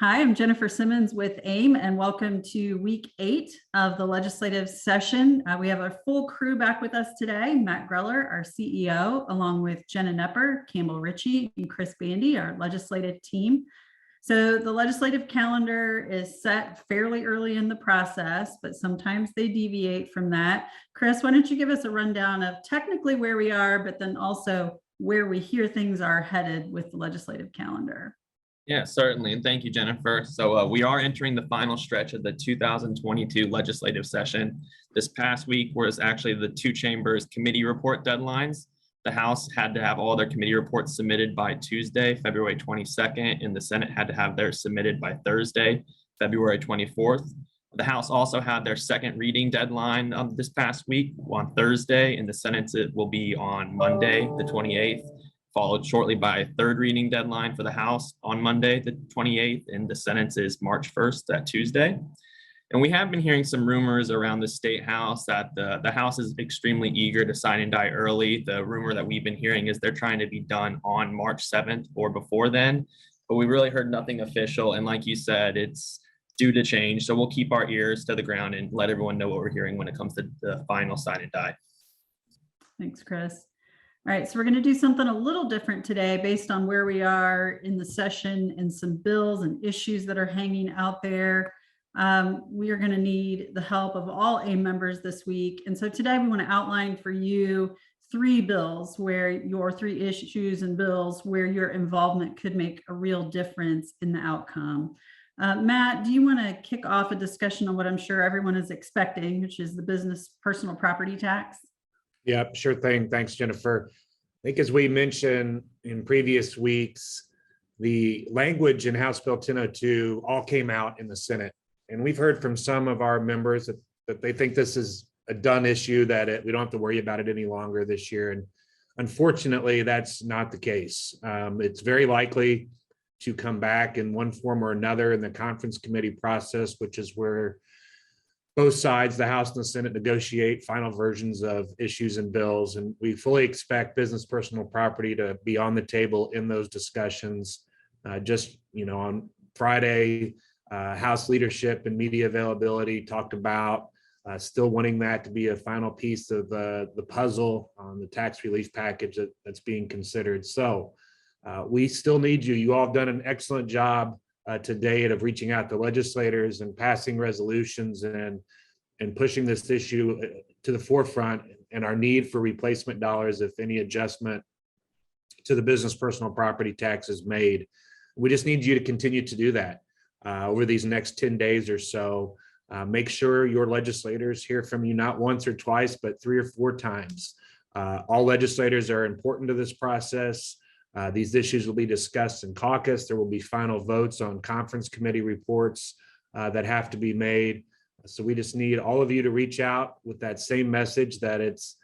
Hi, I'm Jennifer Simmons with AIM, and welcome to week 8 of the legislative session. We have a full crew back with us today. Matt Greller, our CEO, along with Jenna Nepper, Campbell Ritchie, and Chris Bandy, our legislative team. So the legislative calendar is set fairly early in the process, but sometimes they deviate from that. Chris, why don't you give us a rundown of technically where we are, but then also where we hear things are headed with the legislative calendar? Yeah, certainly. And thank you, Jennifer. So we are entering the final stretch of the 2022 legislative session. This past week was actually the two chambers committee report deadlines. The House had to have all their committee reports submitted by Tuesday, February 22nd, and the Senate had to have theirs submitted by Thursday, February 24th. The House also had their second reading deadline this past week on Thursday, and the Senate will be on Monday, the 28th. Followed shortly by a third reading deadline for the House on Monday, the 28th, and the Senate is March 1st, that Tuesday. And we have been hearing some rumors around the State House that the House is extremely eager to sign and die early. The rumor that we've been hearing is they're trying to be done on March 7th or before then, but we really heard nothing official. And like you said, it's due to change. So we'll keep our ears to the ground and let everyone know what we're hearing when it comes to the final sign and die. Thanks, Chris. All right, so we're going to do something a little different today based on where we are in the session and some bills and issues that are hanging out there. We are going to need the help of all AIM members this week. And so today we want to outline for you 3 bills where your 3 issues and bills where your involvement could make a real difference in the outcome. Matt, do you want to kick off a discussion on what I'm sure everyone is expecting, which is the business personal property tax? Yep, sure thing. Thanks, Jennifer. I think as we mentioned in previous weeks, the language in House Bill 1002 all came out in the Senate. And we've heard from some of our members that they think this is a done issue, that we don't have to worry about it any longer this year. And unfortunately, that's not the case. It's very likely to come back in one form or another in the conference committee process, which is where both sides, the House and the Senate, negotiate final versions of issues and bills. And we fully expect business personal property to be on the table in those discussions. On Friday, House leadership and media availability talked about still wanting that to be a final piece of the puzzle on the tax relief package that's being considered. So we still need you. You all have done an excellent job to date of reaching out to legislators and passing resolutions and pushing this issue to the forefront, and our need for replacement dollars if any adjustment to the business personal property tax is made. We just need you to continue to do that over these next 10 days or so. Make sure your legislators hear from you not once or twice, but 3 or 4 times. All legislators are important to this process. These issues will be discussed in caucus. There will be final votes on conference committee reports that have to be made. So we just need all of you to reach out with that same message that it's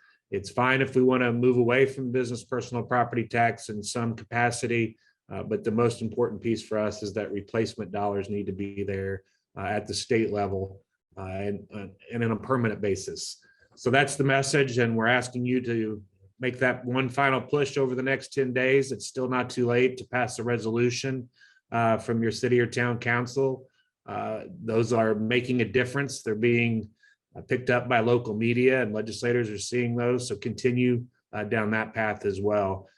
fine if we want to move away from business personal property tax in some capacity, but the most important piece for us is that replacement dollars need to be there at the state level and on a permanent basis. So that's the message, and we're asking you to make that one final push over the next 10 days. It's still not too late to pass a resolution from your city or town council. Those are making a difference. They're being picked up by local media, and legislators are seeing those. So continue down that path as well.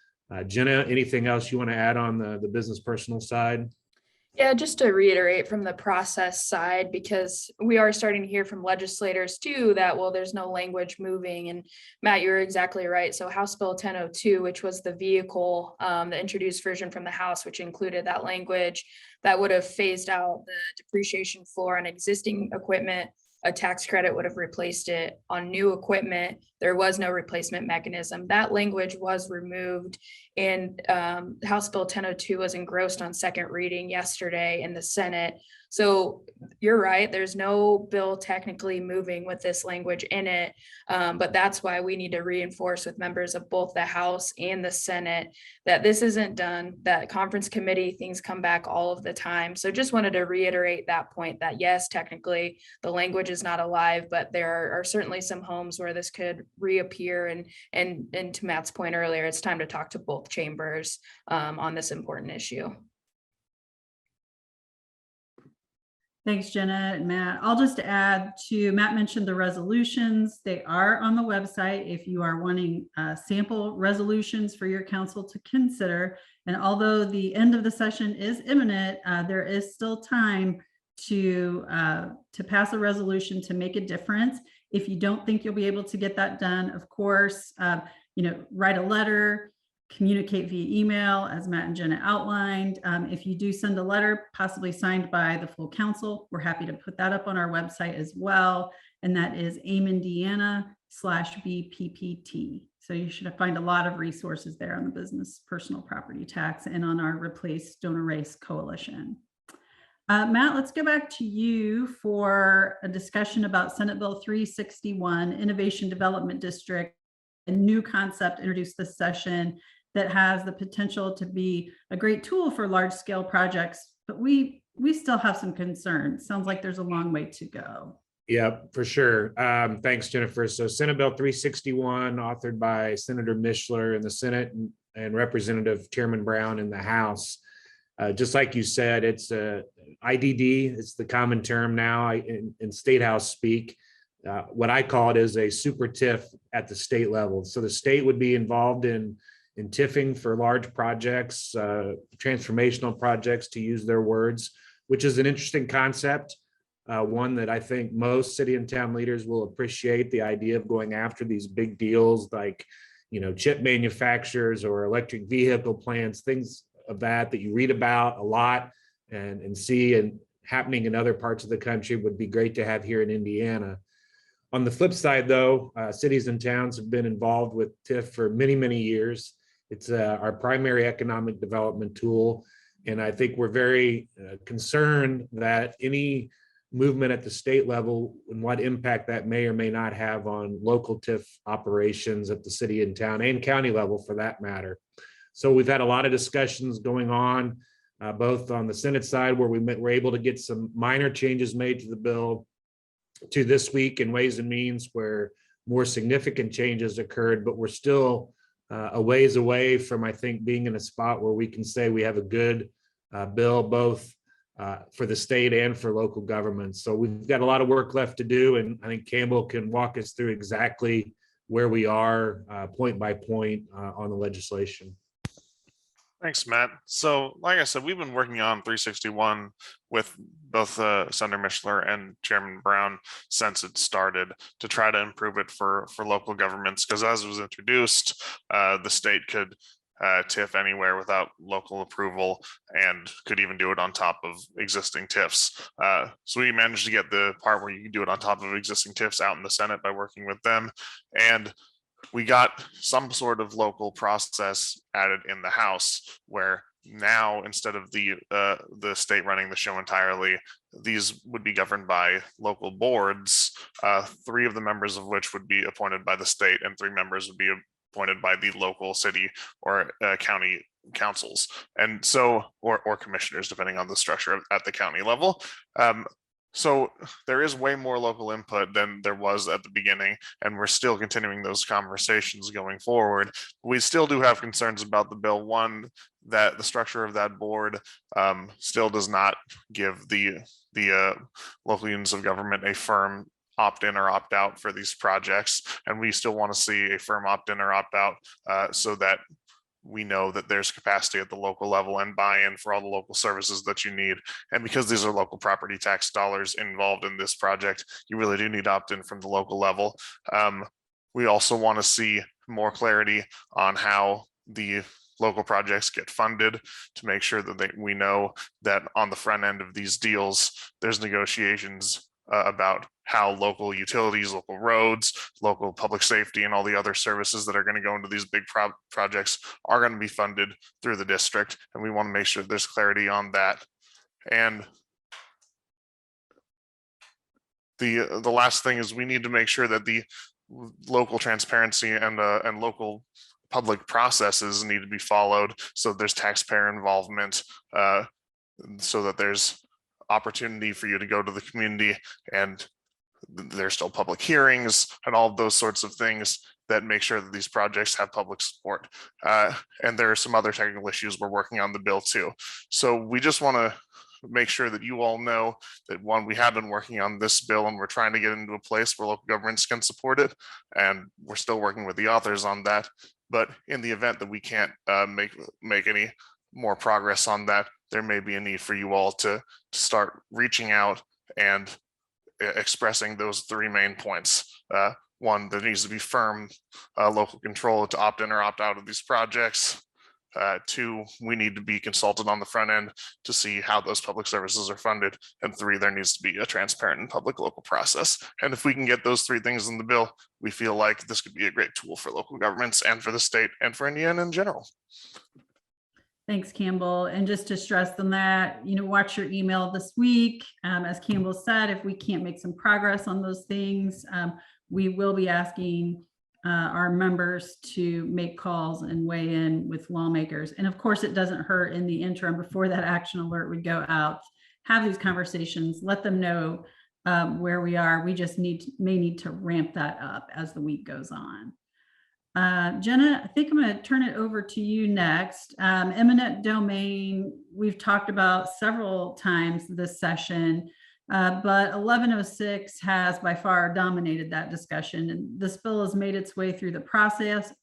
Jenna, anything else you want to add on the business personal side? Yeah, just to reiterate from the process side, because we are starting to hear from legislators too that, well, there's no language moving. And Matt, you're exactly right. So House Bill 1002, which was the vehicle, the introduced version from the House, which included that language that would have phased out the depreciation floor on existing equipment. A tax credit would have replaced it. On new equipment, there was no replacement mechanism. That language was removed, and House Bill 1002 was engrossed on second reading yesterday in the Senate. So you're right, there's no bill technically moving with this language in it, but that's why we need to reinforce with members of both the House and the Senate that this isn't done, that conference committee things come back all of the time. So just wanted to reiterate that point, that yes, technically the language is not alive, but there are certainly some homes where this could reappear. And to Matt's point earlier, it's time to talk to both chambers on this important issue. Thanks, Jenna and Matt. I'll just add to, Matt mentioned the resolutions. They are on the website if you are wanting sample resolutions for your council to consider. And although the end of the session is imminent, there is still time to pass a resolution to make a difference. If you don't think you'll be able to get that done, of course, write a letter, communicate via email, as Matt and Jenna outlined. If you do send a letter, possibly signed by the full council, we're happy to put that up on our website as well. And that is amendiana/BPPT. So you should find a lot of resources there on the business personal property tax and on our Replace Don't Erase Coalition. Matt, let's go back to you for a discussion about Senate Bill 361, Innovation Development District, a new concept introduced this session that has the potential to be a great tool for large scale projects, but we still have some concerns. Sounds like there's a long way to go. Yeah, for sure. Thanks, Jennifer. So Senate Bill 361, authored by Senator Mishler in the Senate and Representative Chairman Brown in the House. Just like you said, it's a IDD. It's the common term now in State House speak. What I call it is a super TIF at the state level. So the state would be involved in TIFing for large projects, transformational projects, to use their words, which is an interesting concept. One that I think most city and town leaders will appreciate, the idea of going after these big deals like, chip manufacturers or electric vehicle plants, things of that you read about a lot and see and happening in other parts of the country would be great to have here in Indiana. On the flip side, though, cities and towns have been involved with TIF for many, many years. It's our primary economic development tool. And I think we're very concerned that any movement at the state level and what impact that may or may not have on local TIF operations at the city and town and county level for that matter. So we've had a lot of discussions going on, both on the Senate side where we were able to get some minor changes made to the bill, to this week in Ways and Means where more significant changes occurred, but we're still a ways away from, I think, being in a spot where we can say we have a good bill, both for the state and for local governments. So we've got a lot of work left to do, and I think Campbell can walk us through exactly where we are point by point on the legislation. Thanks, Matt. So like I said, we've been working on 361 with both Senator Mishler and Chairman Brown since it started to try to improve it for local governments, because as it was introduced, the state could TIF anywhere without local approval and could even do it on top of existing TIFs. So we managed to get the part where you can do it on top of existing TIFs out in the Senate by working with them. And we got some sort of local process added in the House where now, instead of the state running the show entirely, these would be governed by local boards, 3 of the members of which would be appointed by the state and 3 members would be appointed by the local city or county councils, and so or commissioners, depending on the structure at the county level. So there is way more local input than there was at the beginning, and we're still continuing those conversations going forward. We still do have concerns about the bill. One, that the structure of that board still does not give the local units of government a firm opt-in or opt-out for these projects, and we still want to see a firm opt-in or opt-out so that we know that there's capacity at the local level and buy-in for all the local services that you need. And because these are local property tax dollars involved in this project, you really do need opt-in from the local level. We also want to see more clarity on how the local projects get funded to make sure that we know that on the front end of these deals, there's negotiations about how local utilities, local roads, local public safety, and all the other services that are going to go into these big projects are going to be funded through the district. And we want to make sure there's clarity on that. And the last thing is we need to make sure that the local transparency and local public processes need to be followed. So there's taxpayer involvement, so that there's opportunity for you to go to the community and there's still public hearings and all of those sorts of things that make sure that these projects have public support. And there are some other technical issues we're working on the bill too. So we just want to make sure that you all know that, one, we have been working on this bill and we're trying to get into a place where local governments can support it. And we're still working with the authors on that. But in the event that we can't make any more progress on that, there may be a need for you all to start reaching out and expressing those three main points. One, there needs to be firm local control to opt in or opt out of these projects. Two, we need to be consulted on the front end to see how those public services are funded. And three, there needs to be a transparent and public local process. And if we can get those three things in the bill, we feel like this could be a great tool for local governments and for the state and for Indiana in general. Thanks, Campbell. And just to stress on that, watch your email this week. As Campbell said, if we can't make some progress on those things, we will be asking our members to make calls and weigh in with lawmakers. And of course, it doesn't hurt in the interim before that action alert would go out, have these conversations, let them know where we are. We just may need to ramp that up as the week goes on. Jenna, I think I'm going to turn it over to you next. Eminent domain, we've talked about several times this session, but 1106 has by far dominated that discussion. And this bill has made its way through the process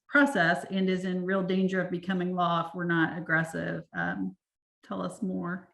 and is in real danger of becoming law if we're not aggressive. Tell us more.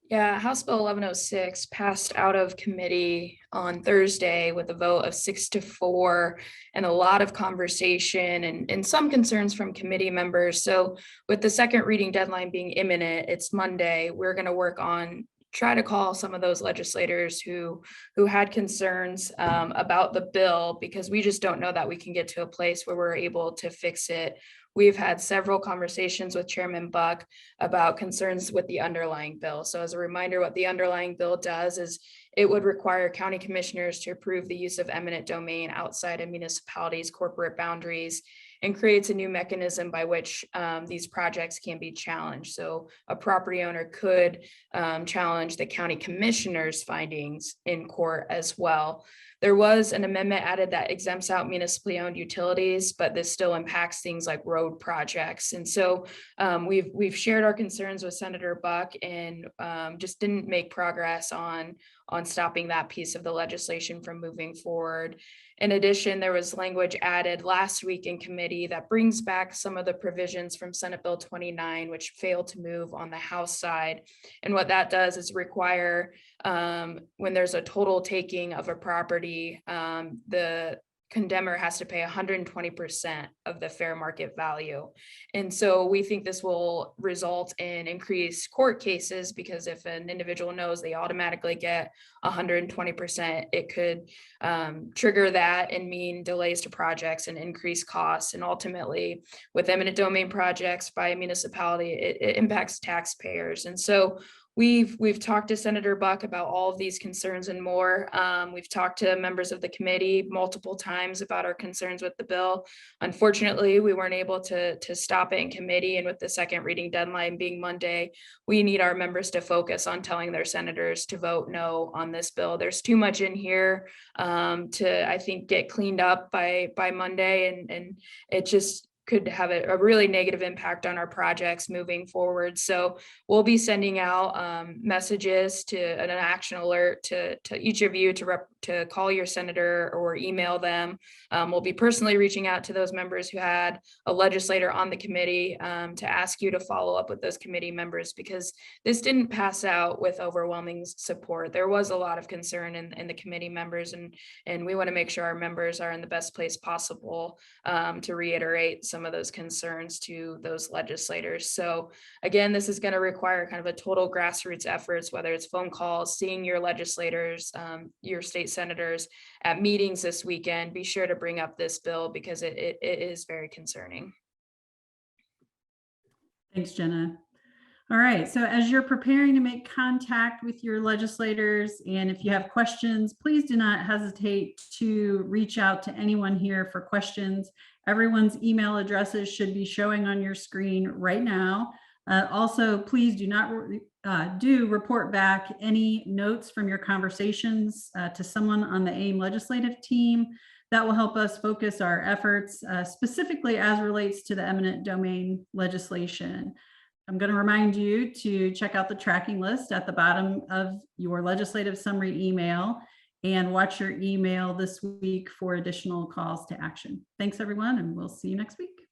Yeah, House Bill 1106 passed out of committee on Thursday with a vote of 6-4 and a lot of conversation and some concerns from committee members. So with the second reading deadline being imminent, it's Monday, we're going to work on try to call some of those legislators who had concerns about the bill, because we just don't know that we can get to a place where we're able to fix it. We've had several conversations with Chairman Buck about concerns with the underlying bill. So as a reminder, what the underlying bill does is it would require county commissioners to approve the use of eminent domain outside of municipalities' corporate boundaries, and creates a new mechanism by which these projects can be challenged. So a property owner could challenge the county commissioner's findings in court as well. There was an amendment added that exempts out municipally owned utilities, but this still impacts things like road projects. And so we've shared our concerns with Senator Buck and just didn't make progress on stopping that piece of the legislation from moving forward. In addition, there was language added last week in committee that brings back some of the provisions from Senate Bill 29, which failed to move on the House side. And what that does is require when there's a total taking of a property, the condemner has to pay 120% of the fair market value. And so we think this will result in increased court cases, because if an individual knows they automatically get 120%, it could trigger that and mean delays to projects and increased costs. And ultimately, with eminent domain projects by a municipality, it impacts taxpayers. And so we've talked to Senator Buck about all of these concerns and more. We've talked to members of the committee multiple times about our concerns with the bill. Unfortunately, we weren't able to stop it in committee, and with the second reading deadline being Monday, we need our members to focus on telling their senators to vote no on this bill. There's too much in here to, I think, get cleaned up by Monday, and it just could have a really negative impact on our projects moving forward. So we'll be sending out messages to an action alert to each of you to call your senator or email them. We'll be personally reaching out to those members who had a legislator on the committee to ask you to follow up with those committee members, because this didn't pass out with overwhelming support. There was a lot of concern in the committee members, and we want to make sure our members are in the best place possible to reiterate some of those concerns to those legislators. So again, this is going to require kind of a total grassroots efforts, whether it's phone calls, seeing your legislators, your state senators at meetings this weekend. Be sure to bring up this bill, because it is very concerning. Thanks, Jenna. All right, so as you're preparing to make contact with your legislators, and if you have questions, please do not hesitate to reach out to anyone here for questions. Everyone's email addresses should be showing on your screen right now. Also, please do not report back any notes from your conversations to someone on the AIM legislative team. That will help us focus our efforts specifically as relates to the eminent domain legislation. I'm going to remind you to check out the tracking list at the bottom of your legislative summary email and watch your email this week for additional calls to action. Thanks, everyone, and we'll see you next week.